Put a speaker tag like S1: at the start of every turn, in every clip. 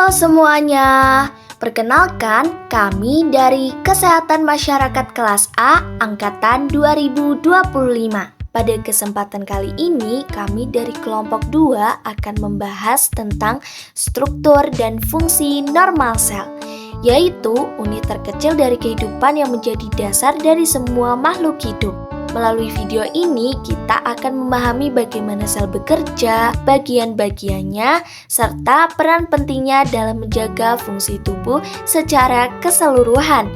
S1: Halo semuanya, perkenalkan kami dari Kesehatan Masyarakat Kelas A Angkatan 2025. Pada kesempatan kali ini, kami dari kelompok 2 akan membahas tentang struktur dan fungsi normal sel, yaitu unit terkecil dari kehidupan yang menjadi dasar dari semua makhluk hidup. Melalui video ini, kita akan memahami bagaimana sel bekerja, bagian-bagiannya, serta peran pentingnya dalam menjaga fungsi tubuh secara keseluruhan.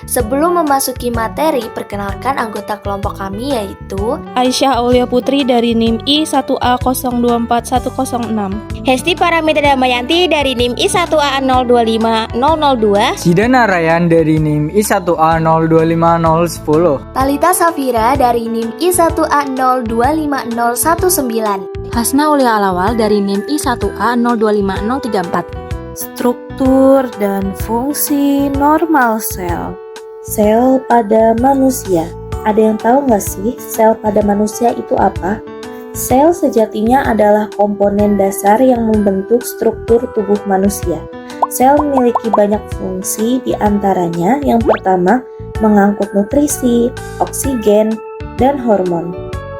S1: Sebelum memasuki materi, perkenalkan anggota kelompok kami yaitu
S2: Aisyah Aulia Putri dari NIM I1A024106,
S3: Hesti Paramita Damayanti dari NIM I1A025002,
S4: Sidana Rayan dari NIM I1A025010,
S1: Talita Safira dari NIM I1A025019,
S5: Hasna Aulia Alawal dari NIM I1A025034.
S6: Struktur dan fungsi normal sel. Sel pada manusia. Ada yang tahu nggak sih sel pada manusia itu apa? Sel sejatinya adalah komponen dasar yang membentuk struktur tubuh manusia. Sel memiliki banyak fungsi, di antaranya yang pertama mengangkut nutrisi, oksigen, dan hormon.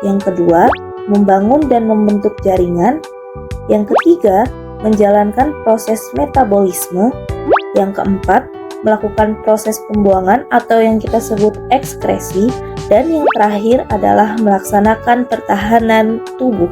S6: Yang kedua, membangun dan membentuk jaringan. Yang ketiga, menjalankan proses metabolisme. Yang keempat, melakukan proses pembuangan atau yang kita sebut ekskresi. Dan yang terakhir adalah melaksanakan pertahanan tubuh.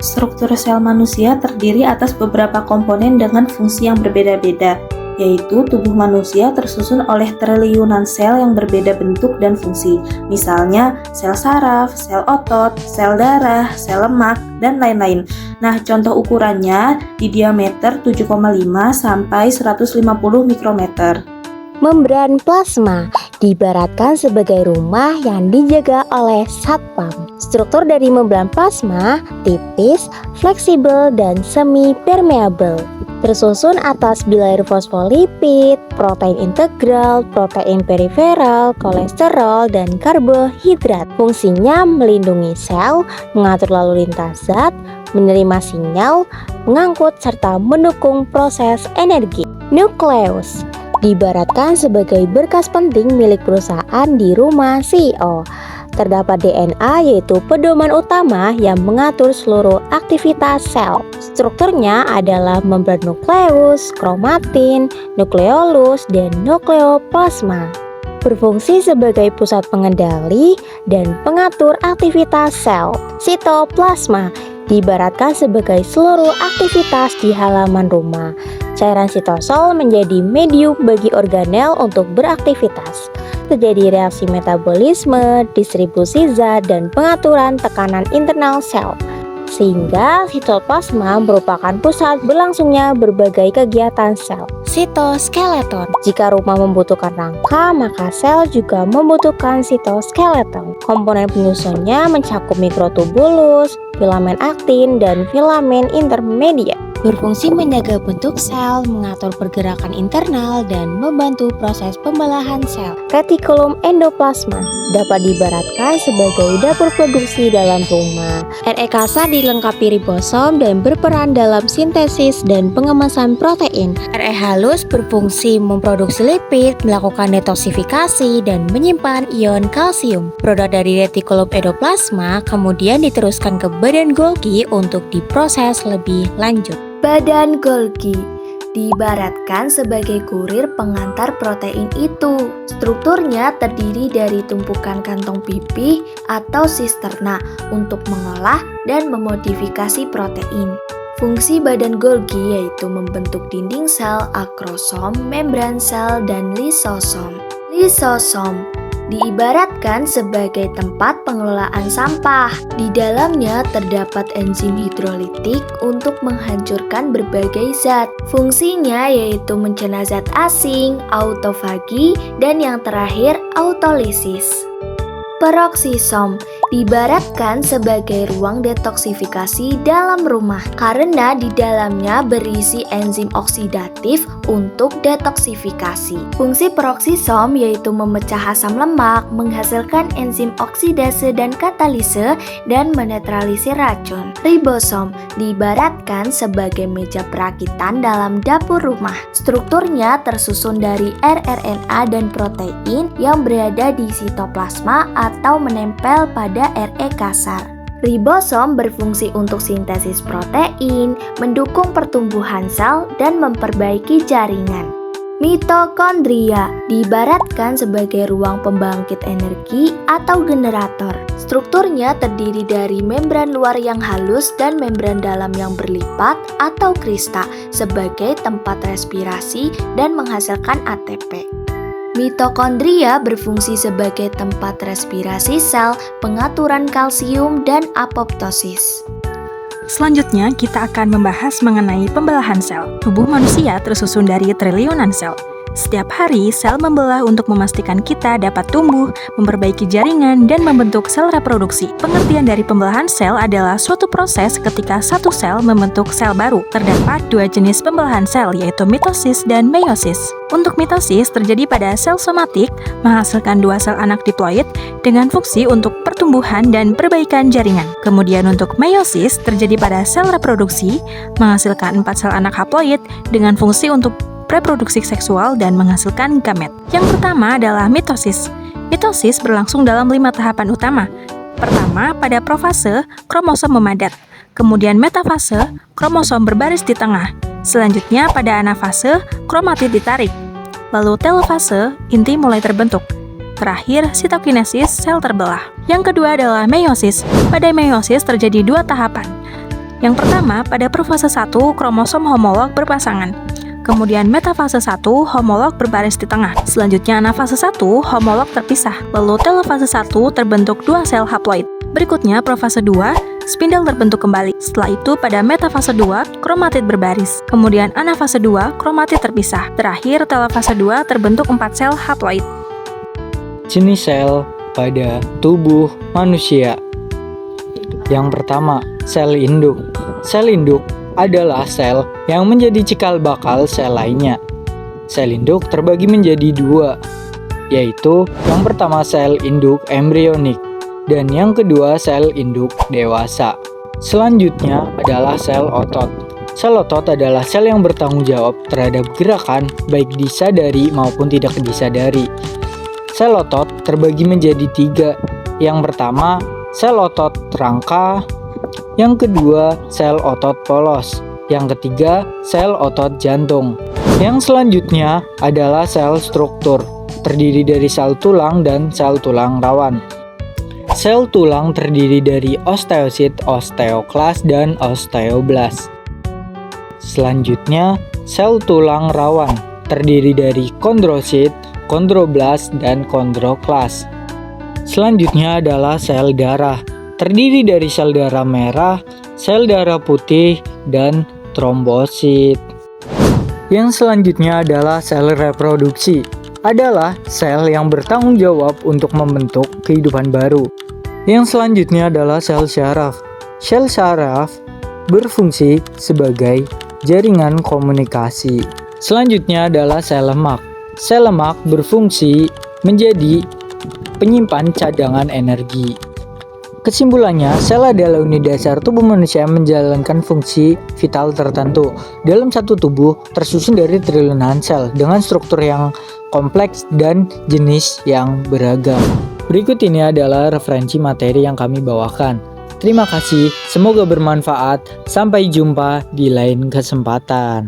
S6: Struktur sel manusia terdiri atas beberapa komponen dengan fungsi yang berbeda-beda, yaitu tubuh manusia tersusun oleh triliunan sel yang berbeda bentuk dan fungsi. Misalnya sel saraf, sel otot, sel darah, sel lemak, dan lain-lain. Nah, contoh ukurannya di diameter 7,5 sampai 150 mikrometer.
S3: membran plasma diibaratkan sebagai rumah yang dijaga oleh satpam. Struktur dari membran plasma tipis, fleksibel, dan semi-permeable. Tersusun atas bilayer fosfolipid, protein integral, protein periferal, kolesterol, dan karbohidrat. Fungsinya melindungi sel, mengatur lalu lintas zat, menerima sinyal, mengangkut, serta mendukung proses energi. Nukleus diibaratkan sebagai berkas penting milik perusahaan di rumah CEO. Terdapat DNA yaitu pedoman utama yang mengatur seluruh aktivitas sel. Strukturnya adalah membran nukleus, kromatin, nukleolus, dan nukleoplasma. Berfungsi sebagai pusat pengendali dan pengatur aktivitas sel. Sitoplasma diibaratkan sebagai seluruh aktivitas di halaman rumah. Cairan sitosol menjadi medium bagi organel untuk beraktivitas. Terjadi reaksi metabolisme, distribusi zat, dan pengaturan tekanan internal sel. Sehingga sitoplasma merupakan pusat berlangsungnya berbagai kegiatan sel. Sitoskeleton. Jika rumah membutuhkan rangka, maka sel juga membutuhkan sitoskeleton. Komponen penyusunnya mencakup mikrotubulus, filamen aktin, dan filamen intermediat. Berfungsi menjaga bentuk sel, mengatur pergerakan internal, dan membantu proses pembelahan sel. Retikulum endoplasma dapat diibaratkan sebagai dapur produksi dalam rumah. RE kasar dilengkapi ribosom dan berperan dalam sintesis dan pengemasan protein. RE halus berfungsi memproduksi lipid, melakukan detoksifikasi, dan menyimpan ion kalsium. Produk dari retikulum endoplasma kemudian diteruskan ke badan Golgi untuk diproses lebih lanjut.
S1: Badan Golgi diibaratkan sebagai kurir pengantar protein itu. Strukturnya terdiri dari tumpukan kantong pipih atau sisterna untuk mengolah dan memodifikasi protein. Fungsi badan Golgi yaitu membentuk dinding sel, akrosom, membran sel, dan lisosom. Lisosom diibaratkan sebagai tempat pengelolaan sampah. Di dalamnya terdapat enzim hidrolitik untuk menghancurkan berbagai zat. Fungsinya yaitu mencerna zat asing, autofagi, dan yang terakhir autolisis. Peroksisom diibaratkan sebagai ruang detoksifikasi dalam rumah karena di dalamnya berisi enzim oksidatif untuk detoksifikasi. Fungsi peroksisom yaitu memecah asam lemak, menghasilkan enzim oksidase dan katalise, dan menetralisir racun. Ribosom diibaratkan sebagai meja perakitan dalam dapur rumah. Strukturnya tersusun dari rRNA dan protein yang berada di sitoplasma atau menempel pada RE kasar. Ribosom berfungsi untuk sintesis protein, mendukung pertumbuhan sel, dan memperbaiki jaringan. Mitokondria diibaratkan sebagai ruang pembangkit energi atau generator. Strukturnya terdiri dari membran luar yang halus dan membran dalam yang berlipat atau krista sebagai tempat respirasi dan menghasilkan ATP. Mitokondria berfungsi sebagai tempat respirasi sel, pengaturan kalsium, dan apoptosis.
S5: Selanjutnya, kita akan membahas mengenai pembelahan sel. Tubuh manusia tersusun dari triliunan sel. Setiap hari, sel membelah untuk memastikan kita dapat tumbuh, memperbaiki jaringan, dan membentuk sel reproduksi. Pengertian dari pembelahan sel adalah suatu proses ketika satu sel membentuk sel baru. Terdapat dua jenis pembelahan sel, yaitu mitosis dan meiosis. Untuk mitosis terjadi pada sel somatik, menghasilkan dua sel anak diploid dengan fungsi untuk pertumbuhan dan perbaikan jaringan. Kemudian untuk meiosis terjadi pada sel reproduksi, menghasilkan 4 sel anak haploid dengan fungsi untuk reproduksi seksual dan menghasilkan gamet. Yang pertama adalah mitosis. Mitosis berlangsung dalam 5 tahapan utama. Pertama, pada profase, kromosom memadat. Kemudian metafase, kromosom berbaris di tengah. Selanjutnya, pada anafase, kromatid ditarik. Lalu telofase, inti mulai terbentuk. Terakhir, sitokinesis, sel terbelah. Yang kedua adalah meiosis. Pada meiosis terjadi 2 tahapan. Yang pertama, pada profase 1, kromosom homolog berpasangan. Kemudian metafase 1, homolog berbaris di tengah. Selanjutnya anafase 1, homolog terpisah. Lalu telofase 1, terbentuk 2 sel haploid. Berikutnya profase 2, spindel terbentuk kembali. Setelah itu pada metafase 2, kromatid berbaris. Kemudian anafase 2, kromatid terpisah. Terakhir telofase 2, terbentuk 4 sel haploid.
S4: Jenis sel pada tubuh manusia. Yang pertama, sel induk. Sel induk adalah sel yang menjadi cikal bakal sel lainnya. Sel induk terbagi menjadi 2, yaitu yang pertama sel induk embrionik dan yang kedua sel induk dewasa. Selanjutnya adalah sel otot. Sel otot adalah sel yang bertanggung jawab terhadap gerakan baik disadari maupun tidak disadari. Sel otot terbagi menjadi 3. Yang pertama, sel otot rangka. Yang kedua, sel otot polos. Yang ketiga, sel otot jantung. Yang selanjutnya adalah sel struktur, terdiri dari sel tulang dan sel tulang rawan. Sel tulang terdiri dari osteosit, osteoklas, dan osteoblas. Selanjutnya, sel tulang rawan terdiri dari kondrosit, kondroblas, dan kondroklas. Selanjutnya adalah sel darah, terdiri dari sel darah merah, sel darah putih, dan trombosit. Yang selanjutnya adalah sel reproduksi, adalah sel yang bertanggung jawab untuk membentuk kehidupan baru. Yang selanjutnya adalah sel syaraf. Sel syaraf berfungsi sebagai jaringan komunikasi. Selanjutnya adalah sel lemak. Sel lemak berfungsi menjadi penyimpan cadangan energi. Kesimpulannya, sel adalah unit dasar tubuh manusia yang menjalankan fungsi vital tertentu. Dalam satu tubuh tersusun dari triliunan sel dengan struktur yang kompleks dan jenis yang beragam. Berikut ini adalah referensi materi yang kami bawakan. Terima kasih, semoga bermanfaat. Sampai jumpa di lain kesempatan.